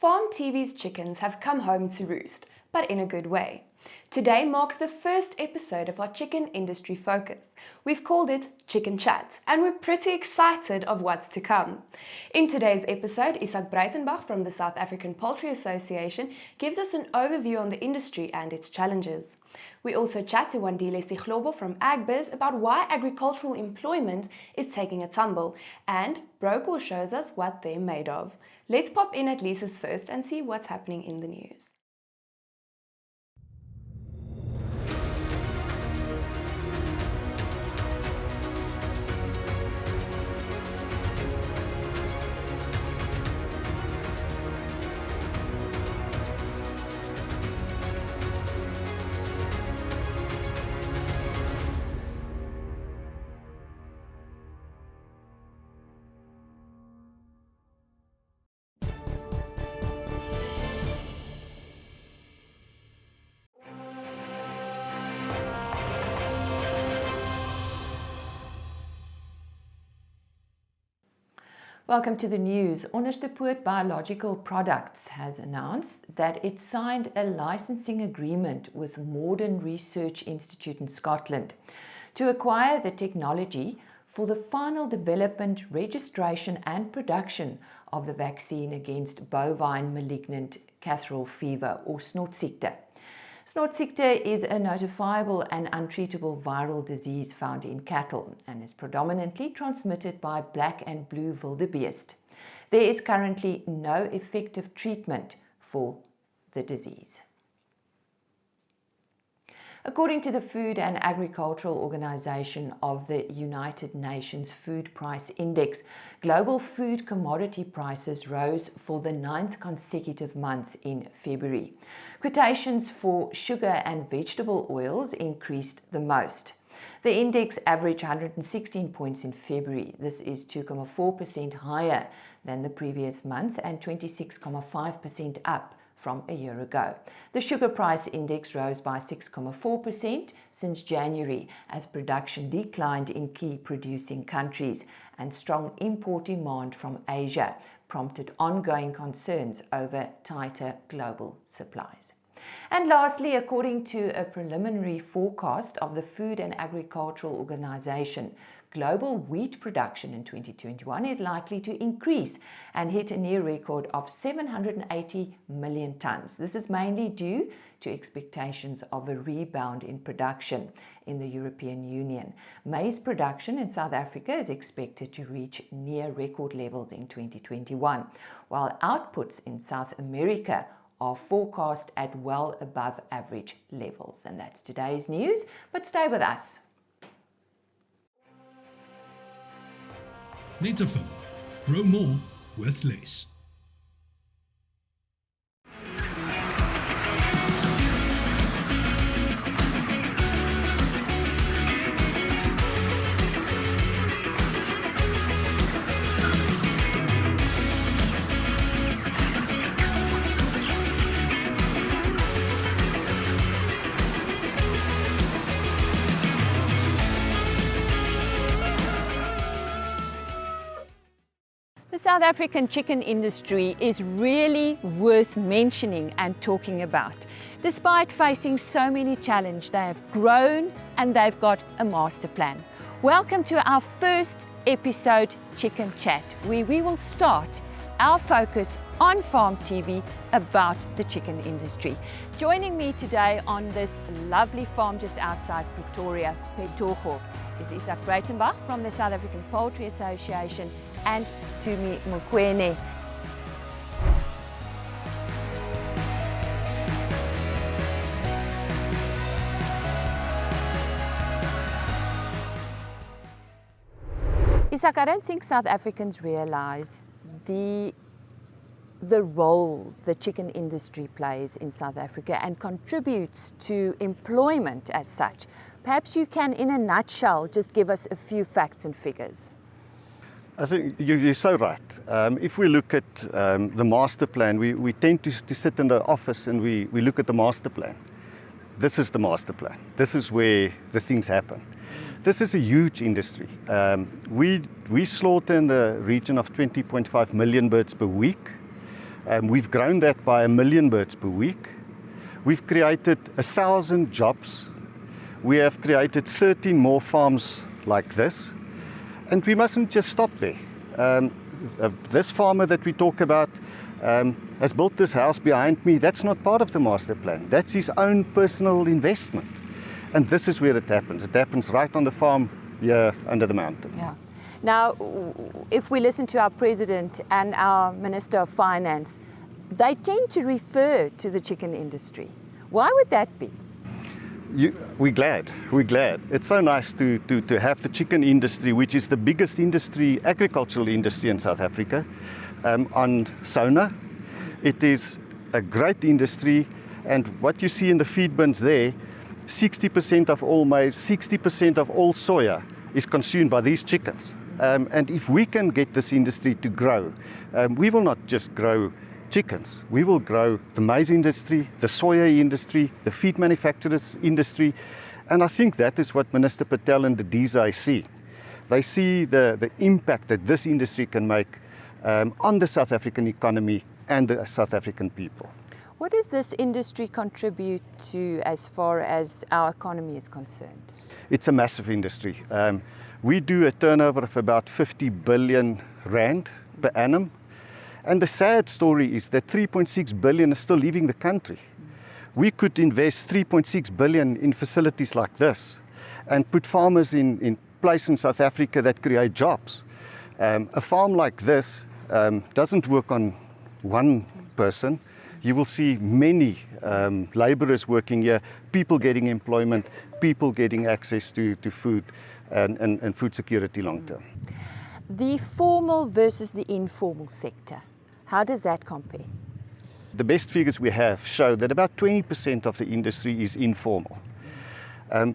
Farm TV's chickens have come home to roost, but in a good way. Today marks the first episode of our chicken industry focus. We've called it Chicken Chat, and we're pretty excited of what's to come. In today's episode, Agbiz from the South African Poultry Association gives us an overview on the industry and its challenges. We also chat to Wandile Sihlobo from Agbiz about why agricultural employment is taking a tumble, and Brocor shows us what they're made of. Let's pop in at Lisa's first and see what's happening in the news. Welcome to the news. Onderstepoort Biological Products has announced that it signed a licensing agreement with Modern Research Institute in Scotland to acquire the technology for the final development, registration and production of the vaccine against bovine malignant catarrhal fever or snortsiekte. Snortsiekte is a notifiable and untreatable viral disease found in cattle and is predominantly transmitted by black and blue wildebeest. There is currently no effective treatment for the disease. According to the Food and Agricultural Organization of the United Nations Food Price Index, global food commodity prices rose for the 9th consecutive month in February. Quotations for sugar and vegetable oils increased the most. The index averaged 116 points in February. This is 2.4% higher than the previous month and 26.5% up from a year ago. The sugar price index rose by 6.4% since January as production declined in key producing countries and strong import demand from Asia prompted ongoing concerns over tighter global supplies. And lastly, according to a preliminary forecast of the Food and Agricultural Organization, global wheat production in 2021 is likely to increase and hit a near record of 780 million tons. This is mainly due to expectations of a rebound in production in the European Union. Maize production in South Africa is expected to reach near record levels in 2021, while outputs in South America are forecast at well above average levels. And that's today's news, but stay with us. Netafim. Grow more with less. The South African chicken industry is really worth mentioning and talking about. Despite facing so many challenges, they have grown and they've got a master plan. Welcome to our first episode, Chicken Chat, where we will start our focus on Farm TV about the chicken industry. Joining me today on this lovely farm just outside Pretoria, Petogorp, is Agbiz from the South African Poultry Association and Tumi Mokwene. Isak, I don't think South Africans realize the role the chicken industry plays in South Africa and contributes to employment as such. Perhaps you can, in a nutshell, just give us a few facts and figures. I think you're so right. If we look at the master plan, we tend to sit in the office and we look at the master plan. This is the master plan. This is where the things happen. This is a huge industry. We slaughter in the region of 20.5 million birds per week. We've grown that by 1 million birds per week. We've created 1,000 jobs. We have created 13 more farms like this. And we mustn't just stop there. This farmer that we talk about has built this house behind me. That's not part of the master plan. That's his own personal investment. And this is where it happens. It happens right on the farm here under the mountain. Yeah. Now, if we listen to our president and our Minister of Finance, they tend to refer to the chicken industry. Why would that be? We're glad. It's so nice to have the chicken industry, which is the biggest industry, agricultural industry in South Africa, on Sona. It is a great industry, and what you see in the feed bins there, 60% of all maize, 60% of all soya is consumed by these chickens. And if we can get this industry to grow, we will not just grow chickens. We will grow the maize industry, the soya industry, the feed manufacturers industry. And I think that is what Minister Patel and the DSI see. They see the impact that this industry can make on the South African economy and the South African people. What does this industry contribute to as far as our economy is concerned? It's a massive industry. We do a turnover of about 50 billion rand per annum. And the sad story is that 3.6 billion is still leaving the country. We could invest 3.6 billion in facilities like this and put farmers in place in South Africa that create jobs. A farm like this doesn't work on one person. You will see many laborers working here, people getting employment, people getting access to food and food security long term. The formal versus the informal sector, how does that compare? The best figures we have show that about 20% of the industry is informal.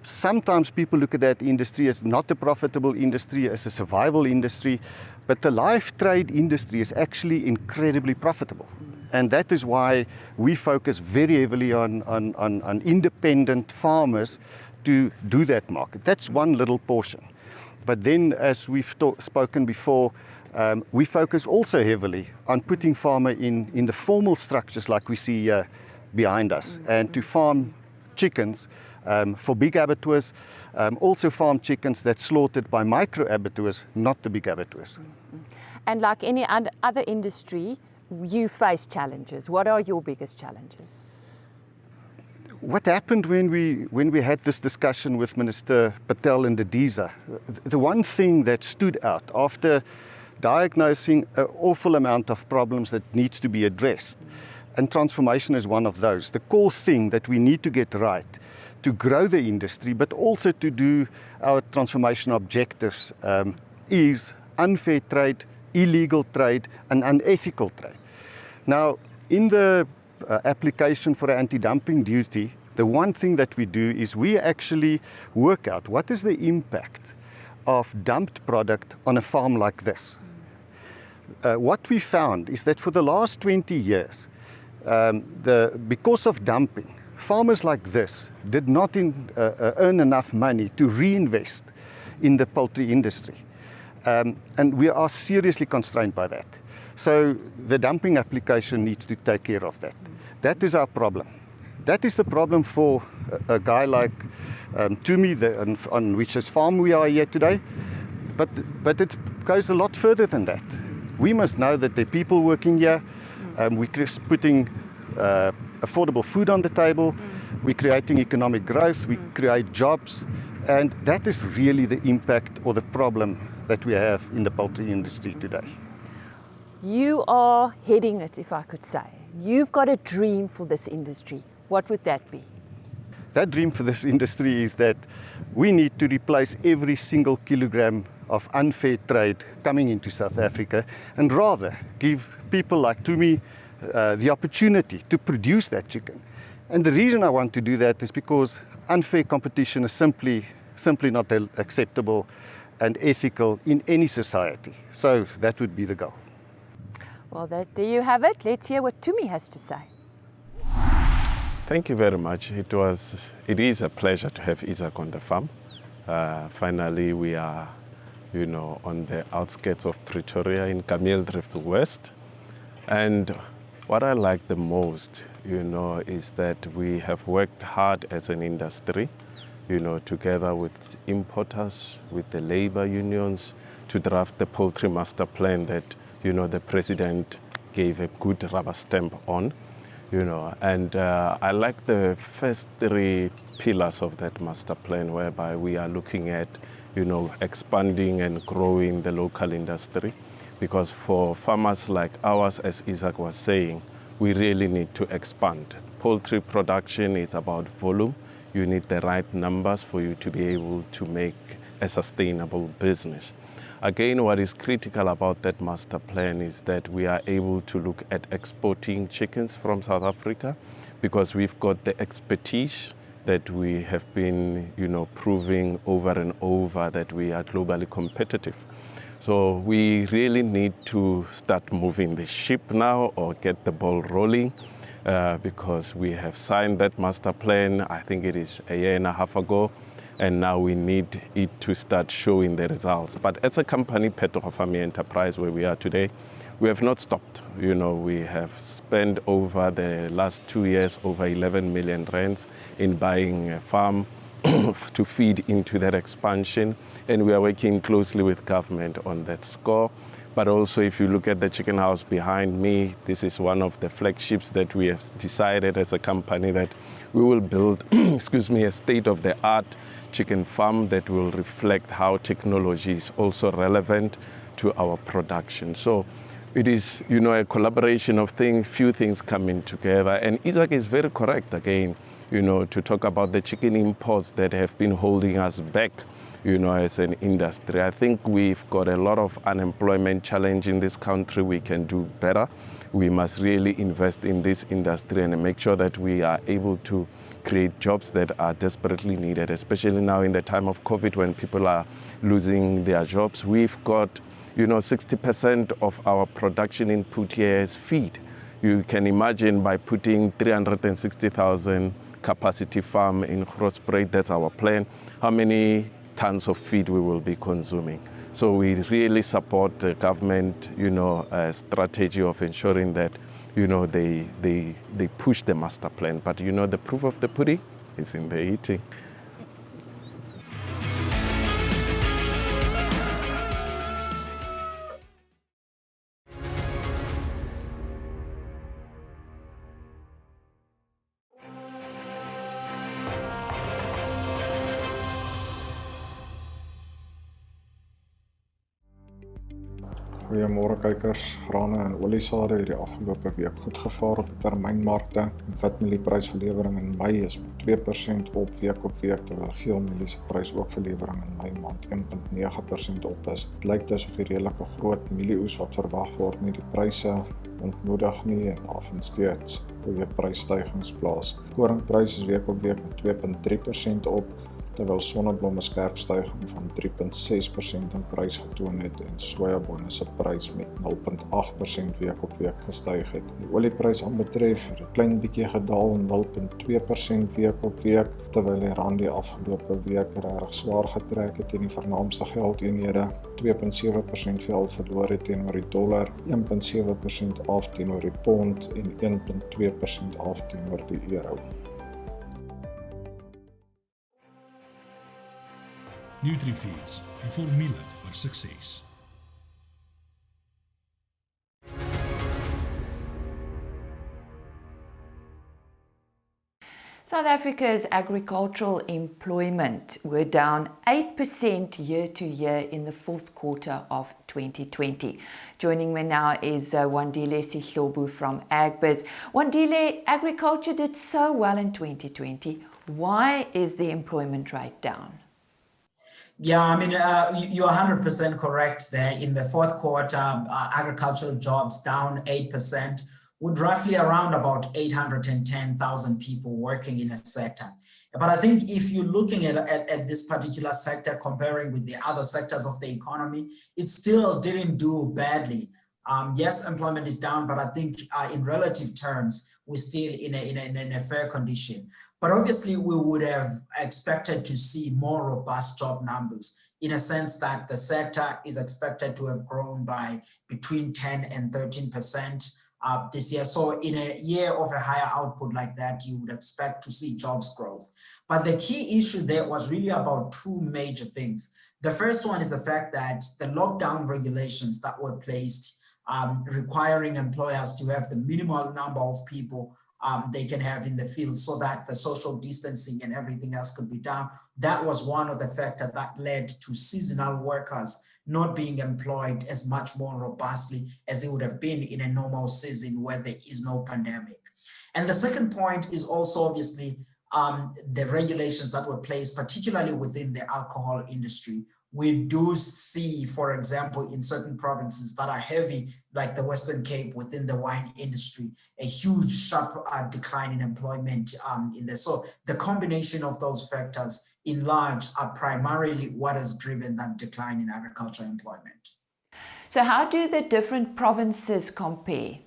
Sometimes people look at that industry as not a profitable industry, as a survival industry, but the live trade industry is actually incredibly profitable. And that is why we focus very heavily on independent farmers to do that market. That's one little portion. But then, as we've spoken before, we focus also heavily on putting farmer in the formal structures like we see behind us, and to farm chickens for big abattoirs, also farm chickens that's slaughtered by micro abattoirs, not the big abattoirs. And like any other industry, you face challenges. What are your biggest challenges? What happened when we had this discussion with Minister Patel and the DSI, the one thing that stood out after diagnosing an awful amount of problems that needs to be addressed, and transformation is one of those, the core thing that we need to get right to grow the industry, but also to do our transformation objectives, is unfair trade, illegal trade, and unethical trade. Now, in the application for an anti-dumping duty, the one thing that we do is we actually work out what is the impact of dumped product on a farm like this. What we found is that for the last 20 years, because of dumping, farmers like this did not earn enough money to reinvest in the poultry industry. And we are seriously constrained by that. So the dumping application needs to take care of that. That is our problem. That is the problem for a guy like Tumi, on which's farm we are here today. But it goes a lot further than that. We must know that there are people working here. We're putting affordable food on the table. We're creating economic growth. We create jobs. And that is really the impact or the problem that we have in the poultry industry today. You are heading it, if I could say. You've got a dream for this industry. What would that be? That dream for this industry is that we need to replace every single kilogram of unfair trade coming into South Africa, and rather give people like Tumi the opportunity to produce that chicken. And the reason I want to do that is because unfair competition is simply not acceptable and ethical in any society. So that would be the goal. Well, there you have it. Let's hear what Tumi has to say. Thank you very much. It is a pleasure to have Isaac on the farm. Finally, we are, on the outskirts of Pretoria in Camille Drift West. And what I like the most, is that we have worked hard as an industry, together with importers, with the labor unions, to draft the poultry master plan that, the president gave a good rubber stamp on, and I like the first 3 pillars of that master plan, whereby we are looking at, expanding and growing the local industry. Because for farmers like ours, as Isaac was saying, we really need to expand. Poultry production is about volume. You need the right numbers for you to be able to make a sustainable business. Again, what is critical about that master plan is that we are able to look at exporting chickens from South Africa, because we've got the expertise that we have been, proving over and over that we are globally competitive. So we really need to start moving the ship now, or get the ball rolling, because we have signed that master plan, I think it is a year and a half ago, and now we need it to start showing the results. But as a company, Phetogo Farming Enterprise, where we are today, we have not stopped. We have spent over the last 2 years over 11 million rands in buying a farm to feed into that expansion, and we are working closely with government on that score. But also, if you look at the chicken house behind me, this is one of the flagships that we have decided as a company that we will build a state-of-the-art chicken farm that will reflect how technology is also relevant to our production. So it is, a collaboration of few things coming together. And Isaac is very correct again, to talk about the chicken imports that have been holding us back, as an industry. I think we've got a lot of unemployment challenge in this country. We can do better. We must really invest in this industry and make sure that we are able to create jobs that are desperately needed, especially now in the time of COVID when people are losing their jobs. We've got 60% of our production input here is feed. You can imagine, by putting 360,000 capacity farm in Grosbreed, that's our plan, how many tons of feed we will be consuming. So we really support the government, strategy of ensuring that, they push the master plan. But the proof of the pudding is in the eating. Goeiemôre kykers. Grane en oliesade het die afgelope week goed gevaar op die termynmarkte. Witmielie verlewering in Mei is met 2% op week, terwyl geelmielie se prys ook verlewering in Mei maand 1.9% op is. Dit lyk asof die redelike groot mielieoes wat verwag word nie die pryse ontmoedig nie, en daar vind steeds weer prysstygings plaas. Koringprys is week op week met 2.3% op, terwyl sonneblomme skerp styging van 3.6% in prys getoon het en sojabone se prys met 0.8% week op week gestyg het. Die olieprys aanbetref het 'n klein bietjie gedaal en 0.2% week op week, terwyl die rand die afgelope week regtig swaar getrek het teen die vernaamste geldeenhede, 2.7% geld verloor het teenoor die dollar, 1.7% af teenoor die pond en 1.2% af teenoor die euro. NutriFeeds, die formule vir sukses. South Africa's agricultural employment were down 8% year to year in the fourth quarter of 2020. Joining me now is Wandile Sihlobo from Agbiz. Wandile, agriculture did so well in 2020. Why is the employment rate down? Yeah, you're 100% correct there. In the fourth quarter, agricultural jobs down 8%, with roughly around about 810,000 people working in a sector. But I think if you're looking at this particular sector, comparing with the other sectors of the economy, it still didn't do badly. Yes, employment is down, but I think in relative terms, we're still in a fair condition. But obviously, we would have expected to see more robust job numbers, in a sense that the sector is expected to have grown by between 10 and 13%. this year. So in a year of a higher output like that, you would expect to see jobs growth. But the key issue there was really about two major things. The first one is the fact that the lockdown regulations that were placed requiring employers to have the minimal number of people they can have in the field so that the social distancing and everything else could be done. That was one of the factors that led to seasonal workers not being employed as much more robustly as it would have been in a normal season where there is no pandemic. And the second point is also obviously the regulations that were placed, particularly within the alcohol industry. We do see, for example, in certain provinces that are heavy, like the Western Cape within the wine industry, a huge sharp decline in employment in there. So the combination of those factors in large are primarily what has driven that decline in agriculture employment. So how do the different provinces compare?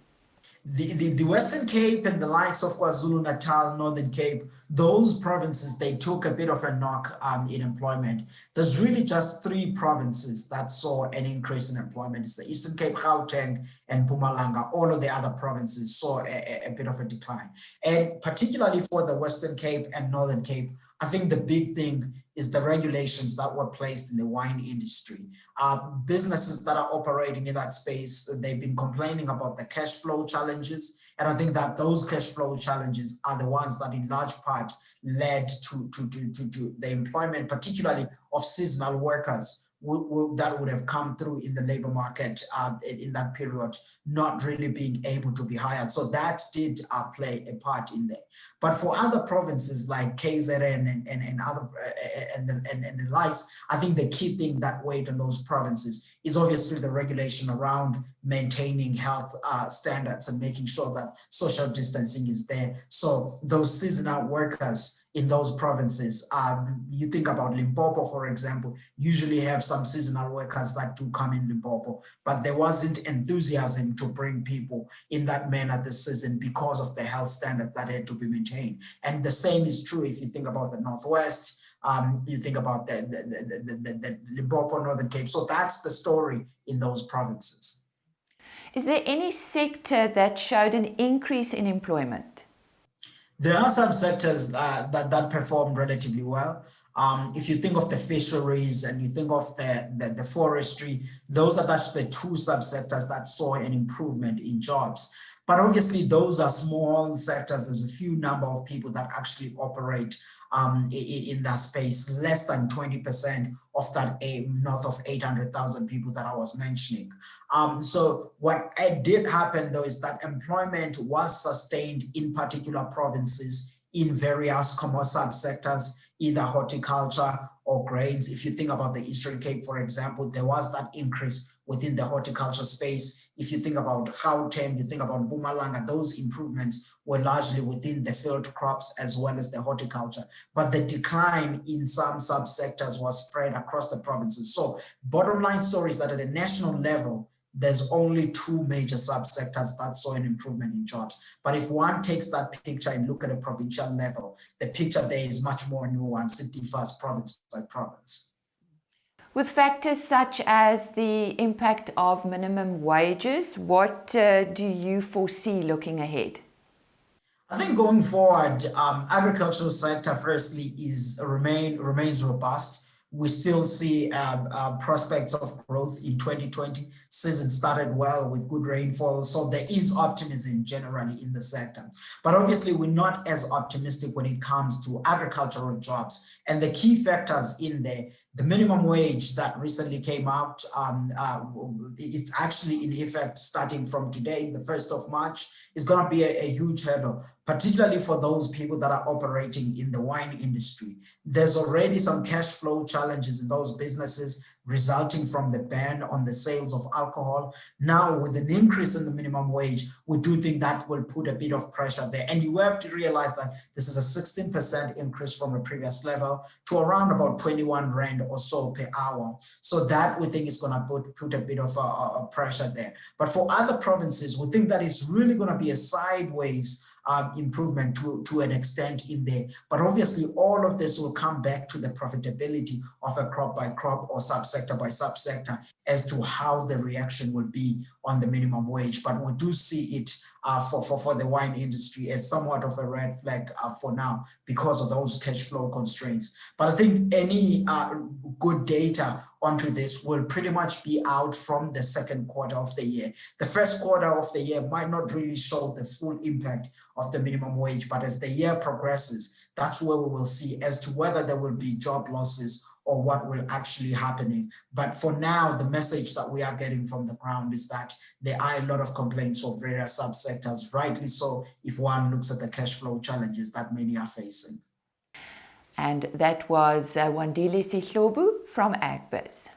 The Western Cape and the likes of KwaZulu-Natal, Northern Cape, those provinces, they took a bit of a knock in employment. There's really just three provinces that saw an increase in employment. It's the Eastern Cape, Gauteng, and Mpumalanga. All of the other provinces saw a bit of a decline. And particularly for the Western Cape and Northern Cape, I think the big thing is the regulations that were placed in the wine industry. Businesses that are operating in that space, they've been complaining about the cash flow challenges. And I think that those cash flow challenges are the ones that in large part led to the employment, particularly of seasonal workers that would have come through in the labor market in that period, not really being able to be hired. So that did play a part in there. But for other provinces like KZN and other and the likes, I think the key thing that weighed on those provinces is obviously the regulation around maintaining health standards and making sure that social distancing is there. So those seasonal workers in those provinces, you think about Limpopo, for example, usually have some seasonal workers that do come in Limpopo, but there wasn't enthusiasm to bring people in that manner this season because of the health standards that had to be maintained. And the same is true if you think about the Northwest, you think about the Limpopo, Northern Cape. So that's the story in those provinces. Is there any sector that showed an increase in employment? There are some sectors that performed relatively well. If you think of the fisheries and you think of the forestry, those are the two subsectors that saw an improvement in jobs. But obviously, those are small sectors. There's a few number of people that actually operate in that space, less than 20% of that north of 800,000 people that I was mentioning. So what did happen though is that employment was sustained in particular provinces in various subsectors, either horticulture or grains. If you think about the Eastern Cape, for example, there was that increase within the horticulture space. If you think about Gauteng, you think about Mpumalanga, those improvements were largely within the field crops as well as the horticulture. But the decline in some subsectors was spread across the provinces. So bottom line story is that at a national level, there's only two major subsectors that saw an improvement in jobs. But if one takes that picture and look at a provincial level, the picture there is much more nuanced. It differs province by province. With factors such as the impact of minimum wages, what do you foresee looking ahead? I think going forward, agricultural sector firstly remains robust. We still see prospects of growth in 2020. Season started well with good rainfall, so there is optimism generally in the sector. But obviously, we're not as optimistic when it comes to agricultural jobs. And the key factors in there, the minimum wage that recently came out is actually in effect starting from today, the 1st of March, is going to be a huge hurdle, particularly for those people that are operating in the wine industry. There's already some cash flow challenges in those businesses resulting from the ban on the sales of alcohol. Now, with an increase in the minimum wage, we do think that will put a bit of pressure there. And you have to realize that this is a 16% increase from a previous level to around about 21 Rand or so per hour. So that we think is going to put a bit of a pressure there. But for other provinces, we think that it's really going to be a sideways improvement to an extent in there. But obviously, all of this will come back to the profitability of a crop by crop or subsector by subsector as to how the reaction will be on the minimum wage. But we do see it for the wine industry as somewhat of a red flag for now because of those cash flow constraints. But I think any good data onto this will pretty much be out from the second quarter of the year. The first quarter of the year might not really show the full impact of the minimum wage, but as the year progresses, that's where we will see as to whether there will be job losses or what will actually happening. But for now, the message that we are getting from the ground is that there are a lot of complaints of various subsectors, rightly so, if one looks at the cash flow challenges that many are facing. And that was Wandile Sihlobo from Agbiz.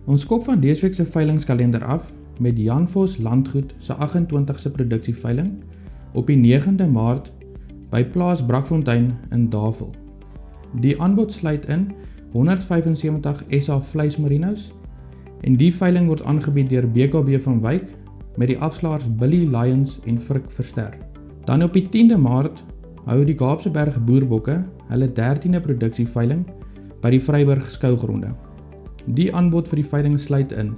Ons kop van dese week se veilingskalender af met Jan Vos Landgoed se 28ste produksieveiling op die 9de Maart by Plaas Brakfontein in Davel. Die aanbod sluit in 175 SA vleismerinos en die veiling word aangebied deur BKB van Wyk met die afslaers Billy Lions en Frik Verster. Dan op die 10de Maart hou die Kaapse Berg Boerbokke hulle 13de produksieveiling by die Vryburg skougronde. Die aanbod vir die veiling sluit in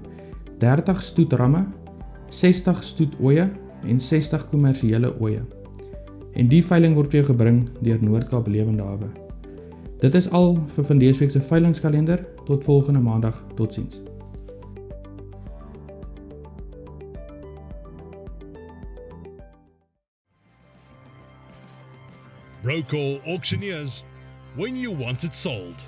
30 stoetramme, 60 stoetoeie en 60 kommersiële oeye. En die veiling word vir jou gebring deur Noord-Kaap Lewende Hawe. Dit is al vir vandees week se veilingskalender. Tot volgende maandag. Totsiens. Brocor Auctioneers, when you want it sold.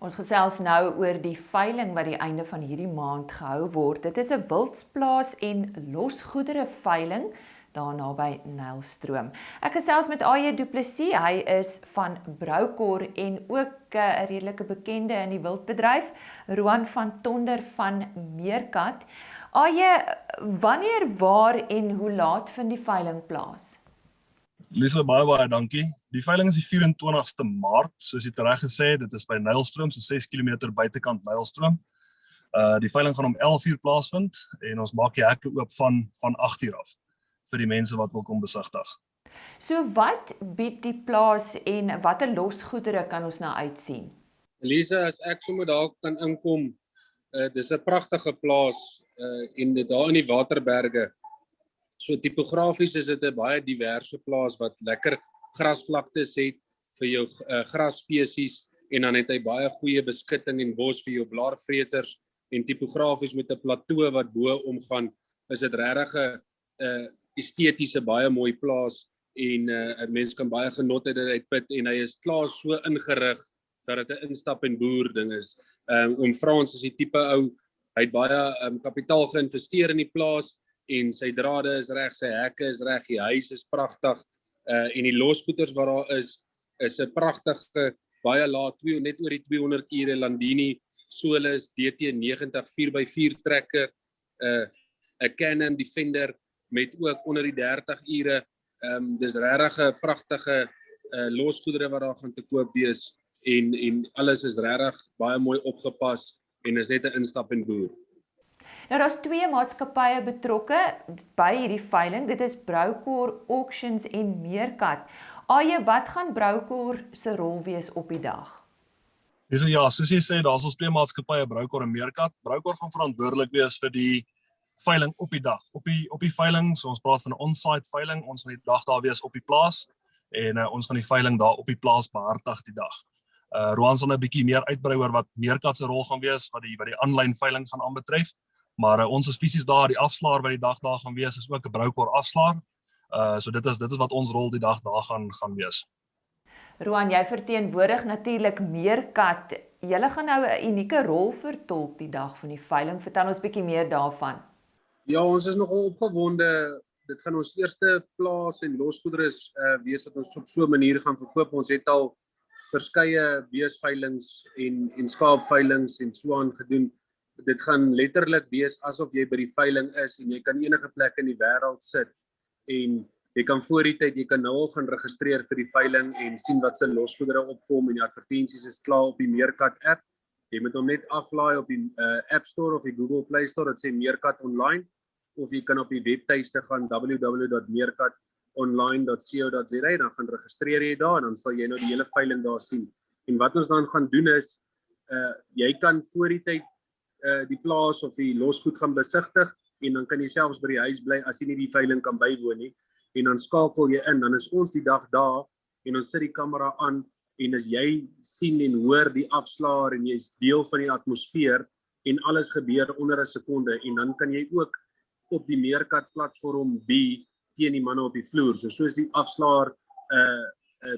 Ons gesels nou oor die veiling wat die einde van hierdie maand gehou word. Dit is 'n wildsplaas en losgoedere veiling daar naby Nylstroom. Ek gesels met A.J. Du Plessis, hy is van Brocor en ook 'n redelike bekende in die wildbedryf, Roan van Tonder van Meerkat. A.J., wanneer, waar en hoe laat vind die veiling plaas? Lisa, baie dankie. Die veiling is die 24ste Maart, soos jy reg gesê het, dit is by Nylstroom, so 6 km buitekant Nylstroom. Die veiling gaan om 11:00 plaasvind en ons maak die hekke oop van 8:00 af vir die mense wat wil kom besigtig. So wat bied die plaas en watter losgoedere kan ons nou uitsien? Lisa, as ek sommer daar kan inkom, dis 'n pragtige plaas en dit daar in die Waterberge. So tipografies is dit 'n baie diverse plaas wat lekker grasvlaktes het vir jou grasspesies en dan het hy baie goeie beskutting en bos vir jou blaarvreters en tipografies met 'n plateau wat bo omgaan, is dit regtig 'n estetiese baie mooi plaas en 'n mens kan baie genot uit put en hy is klaar so ingerig dat dit 'n instap en boer ding is. Oom Frans is die tipe ou, hy het baie kapitaal geïnvesteer in die plaas en sy drade is reg, sy hekke is reg, die huis is pragtig en die losgoeders wat daar is 'n pragtige, baie laag, net oor die 200 ure Landini Solus DT90 4x4 trekker, 'n Canon Defender met ook onder die 30 ure. Dis regtig 'n pragtige losgoedere wat daar gaan te koop wees en alles is regtig baie mooi opgepas en is net 'n instap en boer. Nou daar's 2 maatskappye betrokke by hierdie veiling. Dit is Brocor Auctions en Meerkat. A.J., wat gaan Brocor se rol wees op die dag? Ja, soos jy sê, daar's ons 2 maatskappye, Brocor en Meerkat. Brocor gaan verantwoordelik wees vir die veiling op die dag. Op die veiling, so ons praat van 'n on-site veiling, ons gaan die dag daar wees op die plaas en ons gaan die veiling daar op die plaas behartig die dag. Roan sal 'n bietjie meer uitbrei oor wat Meerkat se rol gaan wees wat die aanlyn veiling gaan aanbetref. Maar ons is fisies daar, die afslaer wat die dag daar gaan wees is ook 'n Brocor afslaer. So dit is wat ons rol die dag daar gaan wees. Roan, jy verteenwoordig natuurlik Meerkat. Julle gaan nou 'n unieke rol vertolk die dag van die veiling. Vertel ons bietjie meer daarvan. Ja, ons is nogal opgewonde. Dit gaan ons eerste plaas en losgoedere wees wat ons op so 'n manier gaan verkoop. Ons het al verskeie beesveilings en skaapveilings en so aan gedoen. Dit gaan letterlik wees asof jy by die veiling is en jy kan enige plek in die wêreld sit en jy kan voor die tyd, jy kan nou al gaan registreer vir die veiling en sien wat se losgoedere opkom en die advertensies is klaar op die Meerkat app Jy moet hom net aflaai op die App Store of die Google Play Store, dit sê Meerkat Online, of jy kan op die webtuiste gaan www.meerkatonline.co.za, dan gaan registreer jy daar en dan sal jy nou die hele veiling daar sien. En wat ons dan gaan doen is, jy kan voor die tyd die plaas of die losgoed gaan besigtig en dan kan jy selfs by die huis bly as jy nie die veiling kan bywoon nie. En dan skakel jy in, dan is ons die dag daar en ons sit die kamera aan en as jy sien en hoor die afslaer en jy is deel van die atmosfeer en alles gebeur onder 'n sekonde en dan kan jy ook op die Meerkat platform be teen die manne op die vloer. So soos die afslaer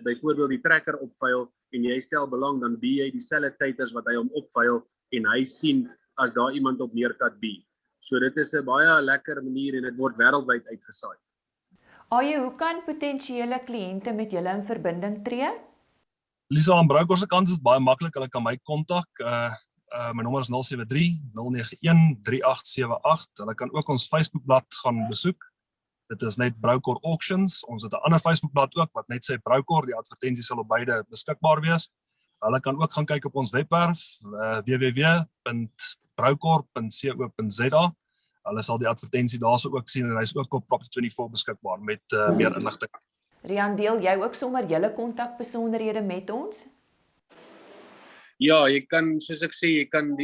byvoorbeeld die trekker opvuil en jy stel belang, dan be jy dieselfde tyd as wat hy hom opvuil en hy sien as daar iemand op Meerkat be. So dit is 'n baie lekker manier en dit word wêreldwyd uitgesaai. Hoe kan potensiële kliënte met julle in verbinding tree? Lisa, aan Brocor se kant is dit baie maklik. Hulle kan my kontak. My nommer is 073-091-3878. Hulle kan ook ons Facebookblad gaan besoek. Dit is net Brocor Auctions. Ons het 'n ander Facebookblad ook wat net sê Brocor. Die advertensies sal op beide beskikbaar wees. Hulle kan ook gaan kyk op ons webwerf www.brocor.co.za. Hulle sal die advertensie daarso ook sien en hy is ook op Prop24 beskikbaar met meer inligting. Rian, deel jy ook sommer julle kontakbesonderhede met ons? Ja, jy kan, soos ek sê, jy kan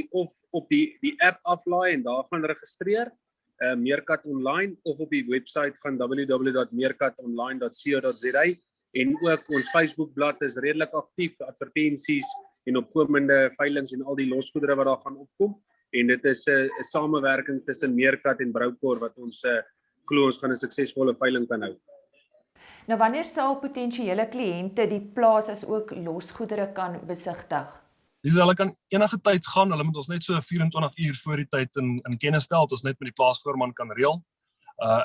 op die app aflaai en daar gaan registreer, Meerkat Online, of op die website gaan www.meerkatonline.co.za en ook ons Facebookblad is redelik aktief, advertensies en opkomende veilings en al die losgoedere wat daar gaan opkom. En dit is 'n samewerking tussen Meerkat en Brocor wat ons glo ons gaan 'n suksesvolle veiling kan hou. Nou wanneer sal potensiële kliënte die plaas as ook losgoedere kan besigtig? Hulle kan enige tyd gaan, hulle moet ons net so 24 uur voor die tyd in kennis stel, dat ons net met die plaasvoorman kan reël.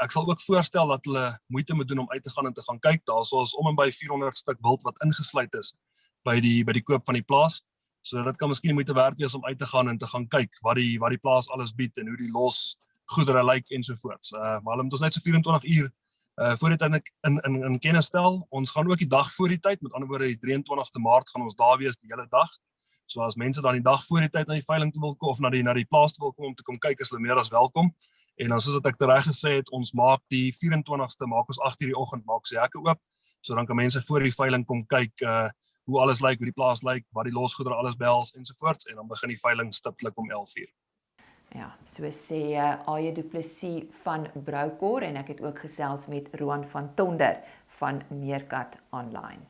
Ek sal ook voorstel dat hulle moeite moet doen om uit te gaan en te gaan kyk. Daar is om en by 400 stuk wild wat ingesluit is by die koop van die plaas. So dit kan miskien moeite werd wees om uit te gaan en te gaan kyk wat die plaas alles bied en hoe die losgoedere lyk ensovoorts. Maar hulle moet ons net so 24 uur voor die tyd in kennis stel. Ons gaan ook die dag voor die tyd, met ander woorde die 23ste Maart gaan ons daar wees die hele dag. So as mense dan die dag voor die tyd na die veiling toe wil kom of na die plaas toe wil kom om te kom kyk, is hulle meer as welkom. En dan soos wat ek tereg gesê het, ons maak die 24ste, maak ons 8:00 die oggend, maak ons die hekke oop. So dan kan mense voor die veiling kom kyk hoe alles lyk, hoe die plaas lyk, wat die losgoedere alles behels ensovoorts en dan begin die veiling stiptelik om 11:00. Ja, so sê Du Plessis van Brocor en ek het ook gesels met Roan van Tonder van Meerkat Online.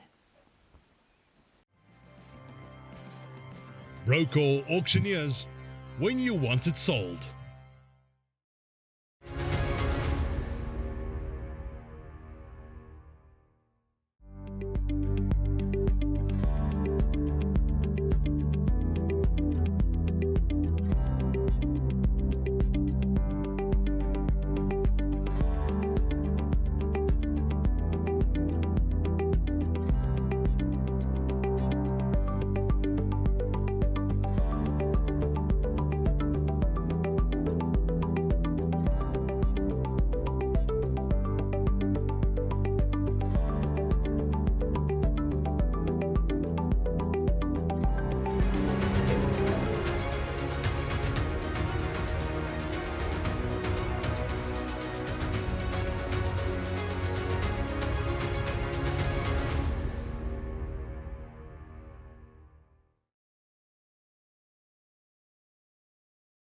Brocor Auctioneers, when you want it sold.